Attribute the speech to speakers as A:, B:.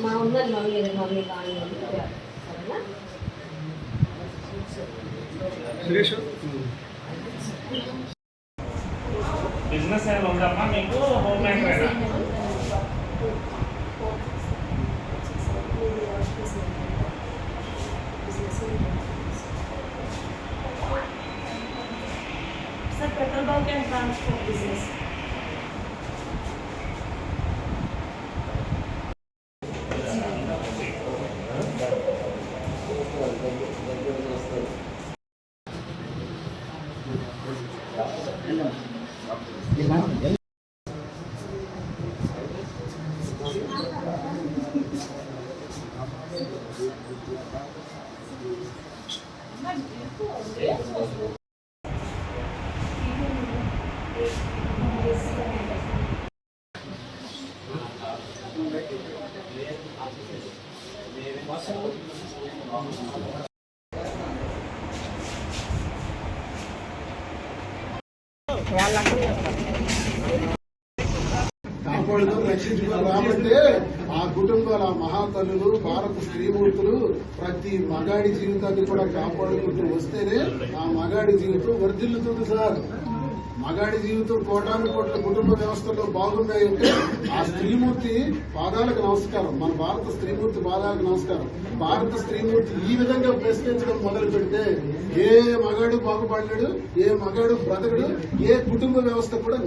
A: మా ఉన్నది మమ్మీ కానీ
B: బిజినెస్ ఏమైనా ఉందమ్మా మీకు? Home maker
C: Sir, petrol bunk and transport business.
D: కాపాడుతూ రక్షించుకొని రాబట్టే ఆ కుటుంబాల మహాతల్లులు భారత స్త్రీమూర్తులు ప్రతి మగాడి జీవితాన్ని కూడా కాపాడుకుంటూ వస్తేనే ఆ మగాడి జీవితం వర్ధిల్లుతుంది సార్. మగాడి జీవితం కోటాను కోట్ల కుటుంబ వ్యవస్థలో బాగున్నాయంటే ఆ స్త్రీమూర్తి పాదాలకు నమస్కారం. మన భారత స్త్రీమూర్తి పాదాలకు నమస్కారం. భారత స్త్రీమూర్తి ఈ విధంగా ప్రశ్నించడం మొదలు పెడితే ఏ మగాడు బాగుపడలేడు, ఏ మగాడు బ్రతకడు, ఏ కుటుంబ వ్యవస్థ కూడా